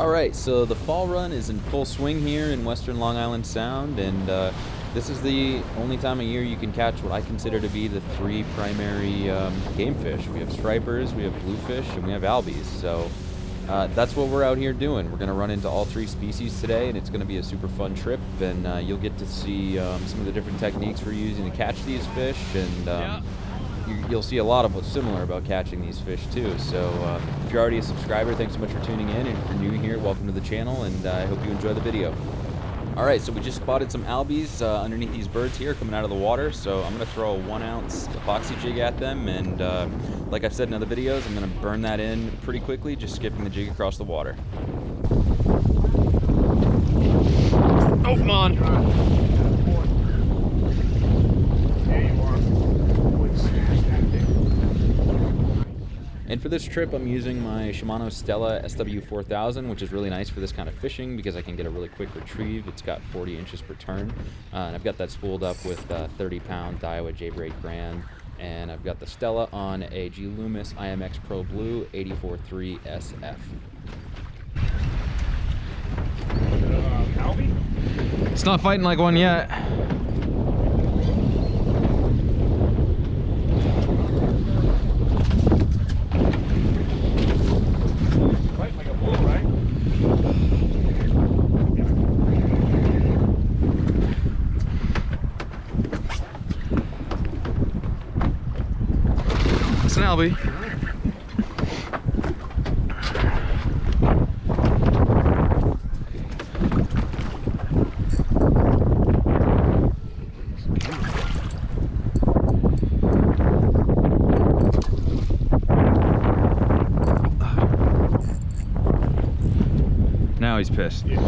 Alright, so the fall run is in full swing here in western Long Island Sound, and this is the only time of year you can catch what I consider to be the three primary game fish. We have stripers, we have bluefish, and we have albies. So that's what we're out here doing. We're going to run into all three species today, and it's going to be a super fun trip, and you'll get to see some of the different techniques we're using to catch these fish, and you'll see a lot of what's similar about catching these fish too. So if you're already a subscriber, thanks so much for tuning in, and if you're new here, welcome to the channel, and I hope you enjoy the video. Alright, so we just spotted some albies underneath these birds here coming out of the water, so I'm going to throw a 1 ounce epoxy jig at them, and like I've said in other videos, I'm going to burn that in pretty quickly, just skipping the jig across the water. Oh, come on! There you are. And for this trip, I'm using my Shimano Stella SW4000, which is really nice for this kind of fishing because I can get a really quick retrieve. It's got 40 inches per turn, and I've got that spooled up with 30-pound Daiwa J-Braid Grand, and I've got the Stella on a G Loomis IMX Pro Blue 84.3 SF. Albie? It's not fighting like one yet. It's an albie. Now he's pissed. Yeah.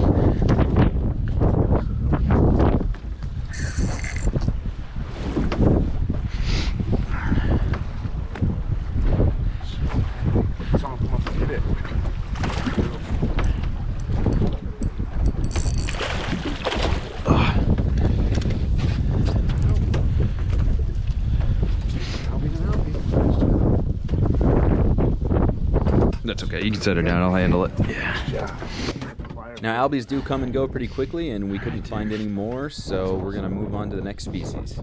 That's okay, you can set her down, I'll handle it. Yeah. Now, albies do come and go pretty quickly, and we couldn't find any more, so we're going to move on to the next species. Is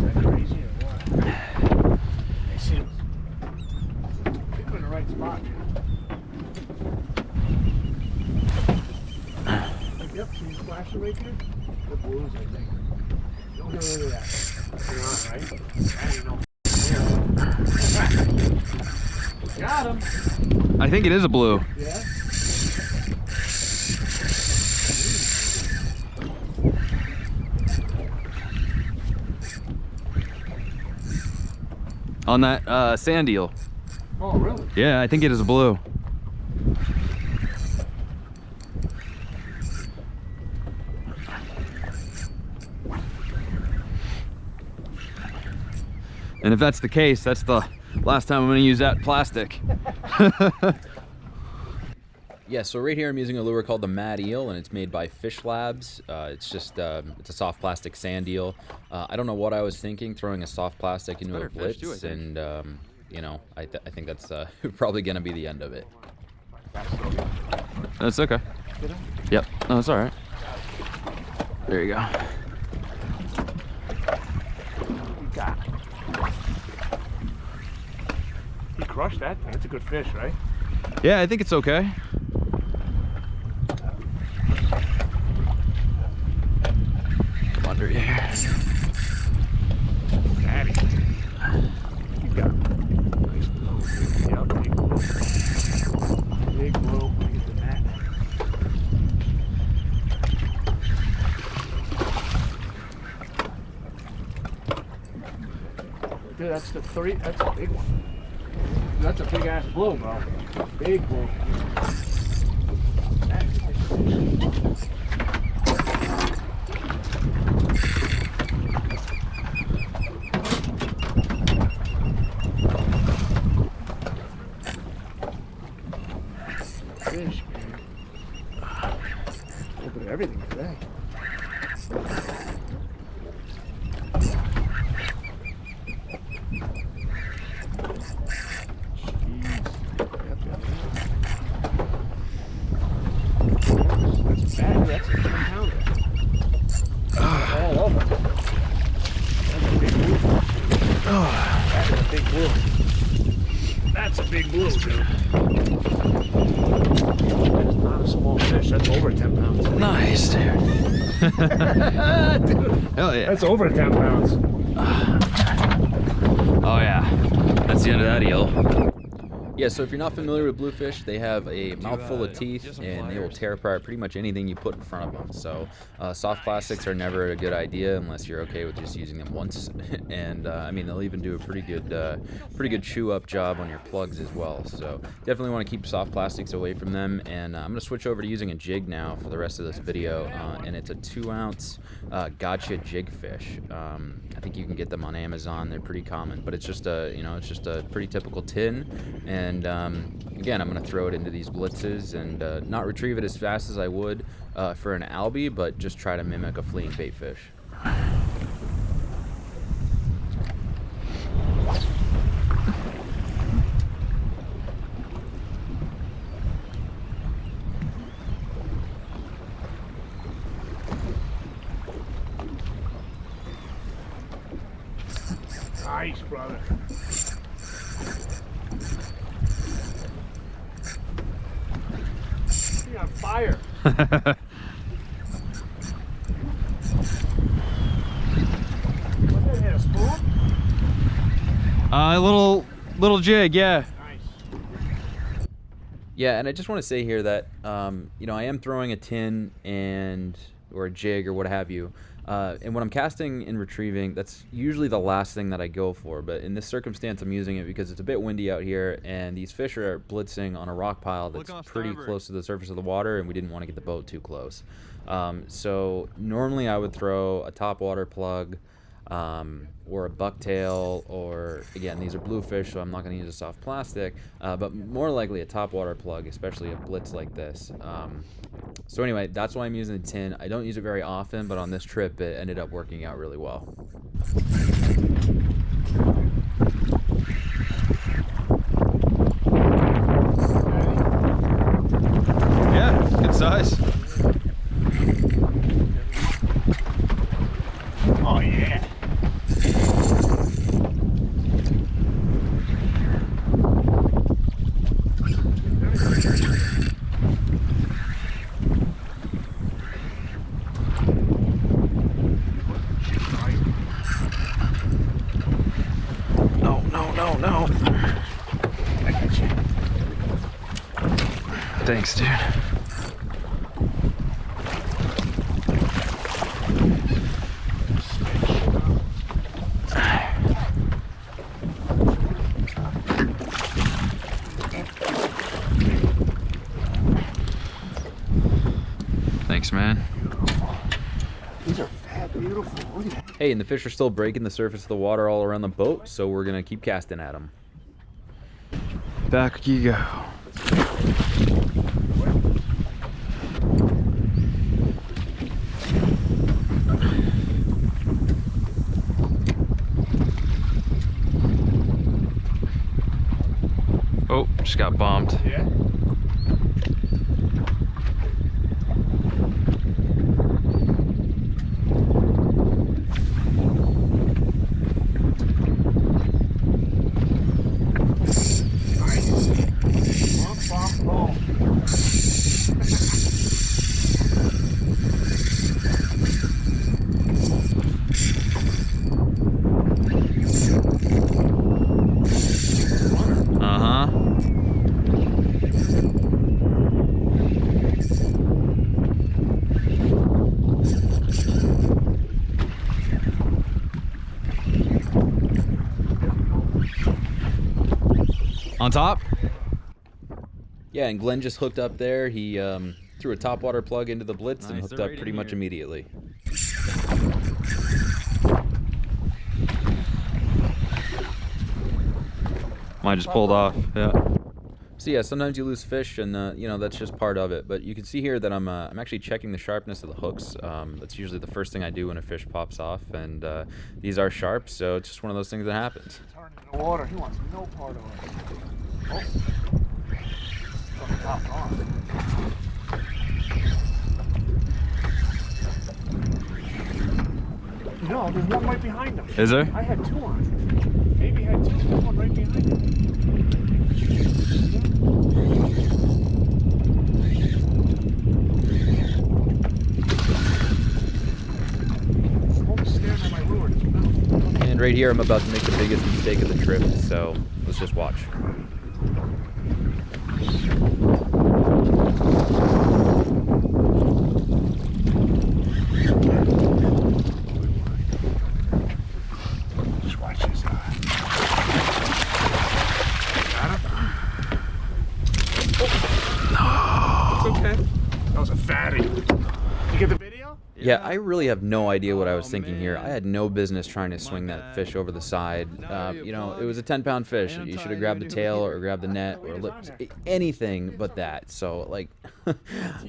that crazy or what? I see him. They're in the right spot. Yep, see these flashing right there? The blues, I think. Don't get rid of that. You're on, right? I don't know. Got him. I think it is a blue. Yeah? On that sand eel. Oh, really? Yeah, I think it is a blue. And if that's the case, that's the last time I'm going to use that plastic. Yeah, so right here I'm using a lure called the Mad Eel, and it's made by Fish Labs. It's just it's a soft plastic sand eel. I don't know what I was thinking throwing a soft plastic into a blitz, too, and you know, I think that's probably gonna be the end of it. That's okay. Yep. No, that's all right. There you go. You got it. He crushed that thing. It's a good fish, right? Yeah, I think it's okay. Under here. Daddy. You got it. Nice blue. Yeah, big blue. Big blue. Look at the net. Dude, that's the three. That's a big one. That's a big ass blue, bro. Big blue. Fish, man. Look at everything today. Jeez. Yep. That is not a small fish. That's over 10 pounds. Nice, dude. Dude, Hell yeah. that's over 10 pounds. Oh yeah. That's the end of that eel. Yeah, so if you're not familiar with bluefish, they have a mouthful of teeth, and they will tear apart pretty much anything you put in front of them. So soft plastics are never a good idea unless you're okay with just using them once. And I mean, they'll even do a pretty good chew-up job on your plugs as well. So definitely want to keep soft plastics away from them. And I'm going to switch over to using a jig now for the rest of this video, and it's a 2-ounce gotcha jig fish. I think you can get them on Amazon. They're pretty common, but it's just a pretty typical tin. And again, I'm going to throw it into these blitzes and not retrieve it as fast as I would for an albie, but just try to mimic a fleeing bait fish. Nice, brother. You're on fire. What's that hit, a spoon? A little jig, yeah. Nice. Yeah, and I just want to say here that you know, I am throwing a tin or a jig or what have you. And when I'm casting and retrieving, that's usually the last thing that I go for. But in this circumstance, I'm using it because it's a bit windy out here, and these fish are blitzing on a rock pile that's pretty close to the surface of the water, and we didn't want to get the boat too close. So normally I would throw a top water plug or a bucktail, or again, these are bluefish, so I'm not going to use a soft plastic, but more likely a top water plug, especially a blitz like this. So anyway, that's why I'm using the tin. I don't use it very often, but on this trip it ended up working out really well. Yeah, good size. Oh, yeah. No. I got you. Thanks, dude. Thanks, man. These are fat, beautiful. Look at that. Hey, and the fish are still breaking the surface of the water all around the boat, so we're going to keep casting at them. Back you go. Oh, just got bombed. Yeah. On top? Yeah, and Glenn just hooked up there. He threw a top water plug into the blitz and hooked up pretty much immediately. Mine just pulled off, yeah. So yeah, sometimes you lose fish, and you know, that's just part of it. But you can see here that I'm actually checking the sharpness of the hooks. That's usually the first thing I do when a fish pops off, and these are sharp, so it's just one of those things that happens. Turn in the water. He wants no part of it. Oh. From the top on. No, there's one right behind him. Is there? I had two on. Maybe had two. There's one right behind him. And right here, I'm about to make the biggest mistake of the trip, so let's just watch. Just watch this. Got him? Oh. It's okay. That was a fatty. You get the video? Yeah, I really have no idea what I was thinking here. I had no business trying to swing that fish over the side. You know, it was a 10-pound fish. You should have grabbed the tail or grabbed the net or anything but that. So, like,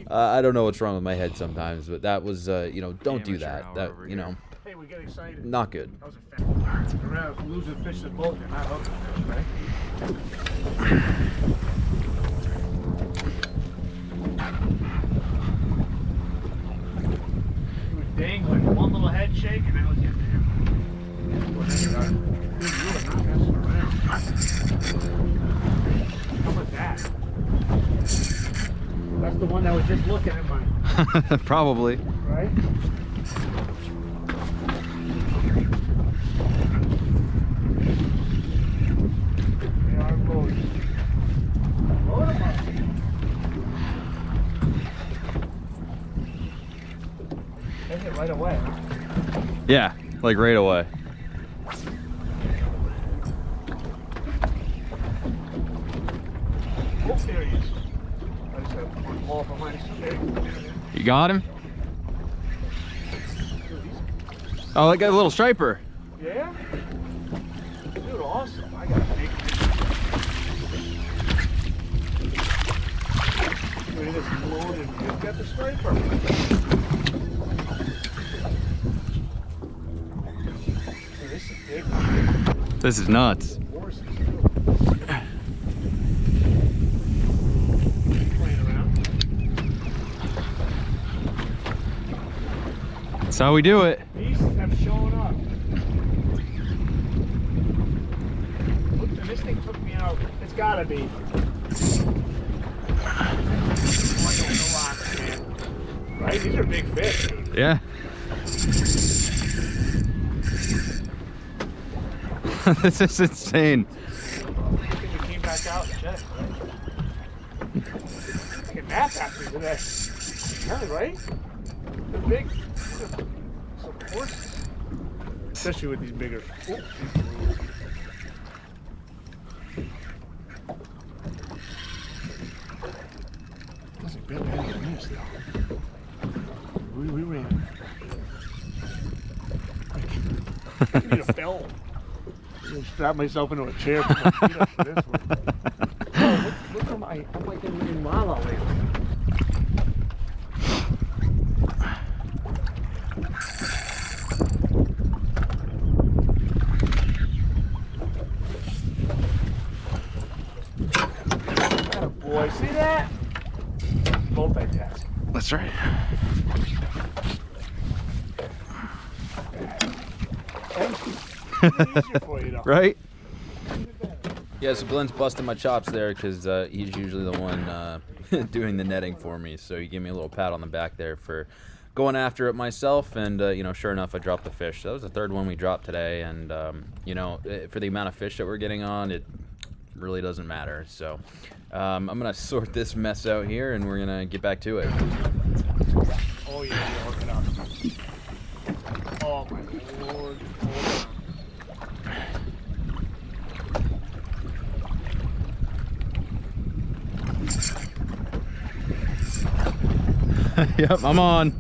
I don't know what's wrong with my head sometimes, but that was, you know, don't do that. That, you know, Hey, we get excited. not good. That was a fatty. Remember, losing fish to the boat, you're not hooking fish, right? Dangling, one little head shake, and that was it. Well, then you were not messing around. How about that? That's the one that was just looking at mine, Probably. right? They are loaded. Load them up. They hit right away, huh? Yeah, like right away. Oh, there he is. I just got one ball for mine. You got him? Oh, I got a little striper. Yeah? Dude, awesome. I got a big fish. Look at this loaded. You've got the striper. This is big. This is nuts. Horses, too. Playing around. That's how we do it. These have shown up. Look, and this thing took me out. It's gotta be. Right? These are big fish. Yeah. This is insane. I think we came back out and checked, right? I can nap after today. Yeah, right? They're big. Some horses. Especially with these bigger. Oh, that's a bit better than this, though. We ran. I need a bell. I'm gonna strap myself into a chair. Put my feet up for this one. Oh, look at my. I'm like in Mala lately. Atta boy, see that? Multitask. That's right. Easier for you, though. Right? Yeah, so Glenn's busting my chops there because he's usually the one doing the netting for me. So he gave me a little pat on the back there for going after it myself. And, you know, sure enough, I dropped the fish. So that was the third one we dropped today. And, you know, for the amount of fish that we're getting on, it really doesn't matter. So I'm going to sort this mess out here and we're going to get back to it. Oh, yeah, hook it up. Oh, my Lord. Yep, I'm on.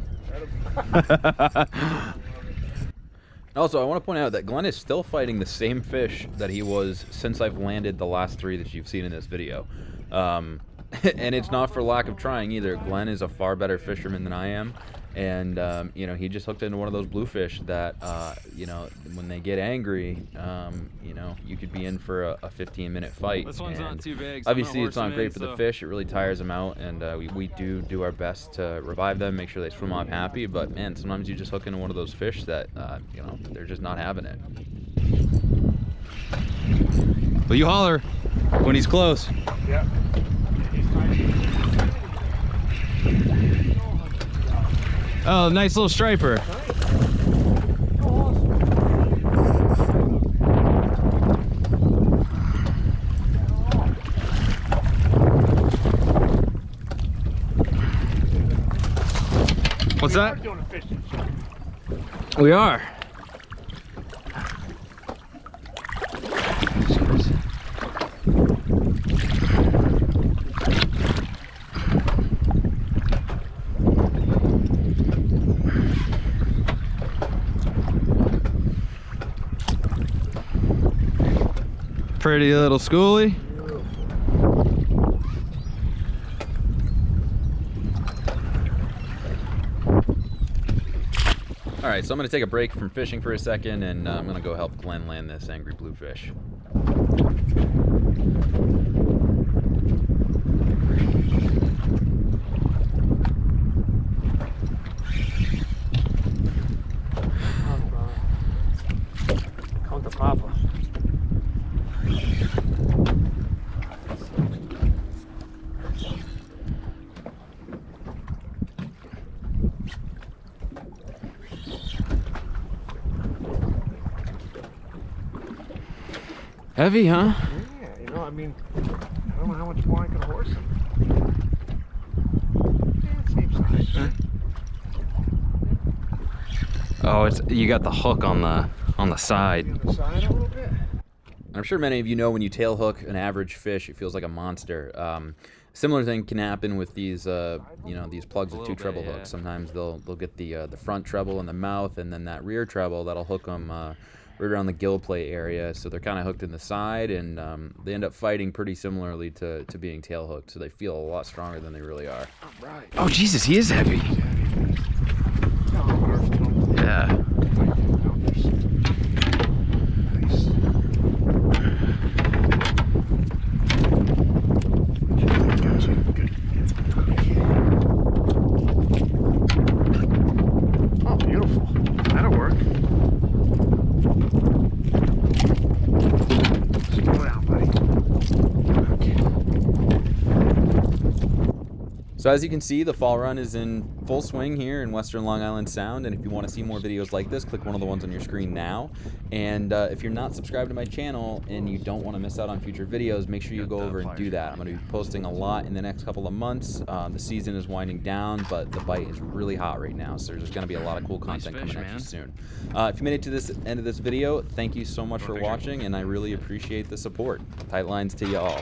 Also, I want to point out that Glenn is still fighting the same fish that he was since I've landed the last 3 that you've seen in this video. And it's not for lack of trying either. Glenn is a far better fisherman than I am. And, you know, he just hooked into one of those bluefish that, you know, when they get angry, you know, you could be in for a 15-minute fight. This one's not too big. So obviously, it's not great for the fish. It really tires them out. And we do our best to revive them, make sure they swim off happy. But, man, sometimes you just hook into one of those fish that, you know, they're just not having it. Well, you holler. When he's close. Yeah. He's tiny. Oh, nice little striper. What's that? We are. Pretty little schoolie. All right, so I'm going to take a break from fishing for a second, and I'm going to go help Glenn land this angry bluefish. Count the papa. Heavy, huh? Yeah, you know, I mean, I don't know how much more I can horse him. Yeah, same size. Right? Oh, it's you got the hook on the side. On the side a little bit. I'm sure many of you know when you tail hook an average fish, it feels like a monster. Similar thing can happen with these, you know, these plugs with two treble hooks. Sometimes they'll get the front treble in the mouth, and then that rear treble that'll hook them right around the gill plate area. So they're kind of hooked in the side, and they end up fighting pretty similarly to being tail hooked. So they feel a lot stronger than they really are. Right. Oh Jesus, he is heavy. Yeah. Oh, beautiful. That'll work. Slow down, buddy. So as you can see, the fall run is in full swing here in Western Long Island Sound, and if you want to see more videos like this, click one of the ones on your screen now. And if you're not subscribed to my channel and you don't want to miss out on future videos, make sure you go over and do that. I'm going to be posting a lot in the next couple of months. The season is winding down, but the bite is really hot right now, so there's going to be a lot of cool content coming at you soon. If you made it to this end of this video, thank you so much for watching, and I really appreciate the support. Tight lines to you all.